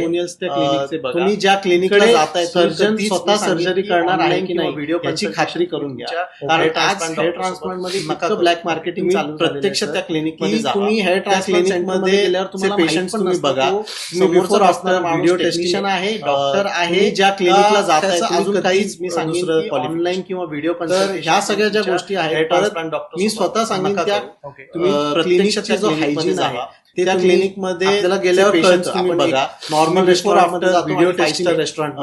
Testimonials त्या क्लिनिकचे बघा. तुम्ही ज्या क्लिनिकला जाताय सर्जन स्वतः सर्जरी करणार आहे की नाही व्हिडिओ याची खात्री करून घ्या. कारण आज हेअर ट्रान्सप्लांट मध्ये इतकं ब्लॅक मार्केटिंग चालू प्रत्यक्ष त्या क्लिनिक मध्ये तुम्ही हेअर ट्रान्सप्लांट मध्ये गेल्यावर तुम्हाला पेशंट तुम्ही बघा. समोरचा आफ्टर व्हिडिओ टेक्निशियन आहे, डॉक्टर आहे, ज्या क्लिनिकला जाताय अजून काहीच मी सांगेन ऑनलाईन किंवा व्हिडिओ कन्सल्टेशन ह्या सगळ्या ज्या गोष्टी आहेत मी स्वतः सांगेन त्या तुम्ही क्लिनिकचा जो हायजीन आहे त्या क्लिनिक मध्ये आपल्याला गेल्यावर पेशंट तुम्ही बघा. Normal restaurant video testing restaurant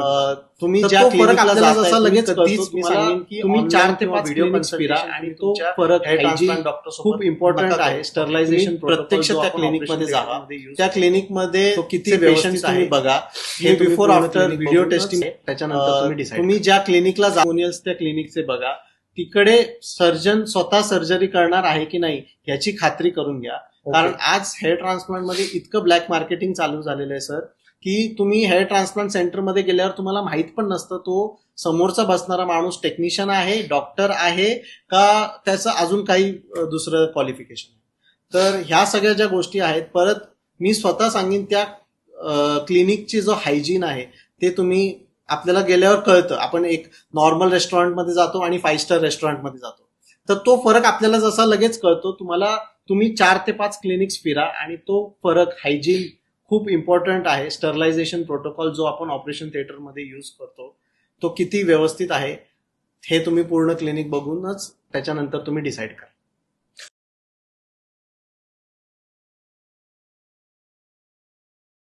तुम्ही तर ज्या तो फरक क्लिनिकला आपल्याला जाताय जसा लगेच कधीच मी कळतो, सांगेन की तुम्ही online 4 ते किंवा 5 व्हिडिओ clinics फिरा कन्सल्टेशन आणि तो फरक हेअर hygiene ट्रान्सप्लांट डॉक्टर खूप इम्पॉर्टंट आहे. स्टरलायझेशन प्रत्यक्ष त्या क्लिनिक मध्ये जावा. त्या क्लिनिक मध्ये तो किती पेशंट व्यवस्थित तुम्ही आहे. बघा. हे हे तुम्ही बिफोर पूर्ण आफ्टर clinic व्हिडिओ बघूनच टेस्टिंग त्याच्यानंतर तुम्ही decide तुम्ही ज्या क्लिनिकला टेस्टिमोनियल्स त्या क्लिनिकचे बघा. तिकडे सर्जन स्वतः सर्जरी करणार आहे की नाही याची खात्री करून घ्या. कारण आज हेअर ट्रान्सप्लांट मध्ये इतकं ब्लॅक मार्केटिंग चालू झालेलं आहे सर की तुम्ही हेअर ट्रान्सप्लांट सेंटर मध्ये गेल्यावर तुम्हाला माहित पण नसतं तो समोरचा बसणारा माणूस टेक्निशियन आहे, डॉक्टर आहे का त्याचं अजून काही दुसरं क्वालिफिकेशन. तर ह्या सगळ्या ज्या गोष्टी आहेत परत मी स्वतः सांगेन त्या क्लिनिकची जो हायजीन आहे ते तुम्ही आपल्याला गेल्यावर कळतं. आपण एक नॉर्मल रेस्टॉरंटमध्ये जातो आणि 5 स्टार रेस्टॉरंटमध्ये जातो तर तो फरक आपल्याला जसा लगेच कळतो. तुम्ही 4 ते 5 क्लिनिक्स फिरा आणि तो फरक हायजीन खूप इम्पॉर्टंट आहे. स्टरलायझेशन प्रोटोकॉल जो आपण ऑपरेशन थिएटरमध्ये यूज करतो तो किती व्यवस्थित आहे हे तुम्ही पूर्ण क्लिनिक बघूनच त्याच्यानंतर तुम्ही डिसाईड करा.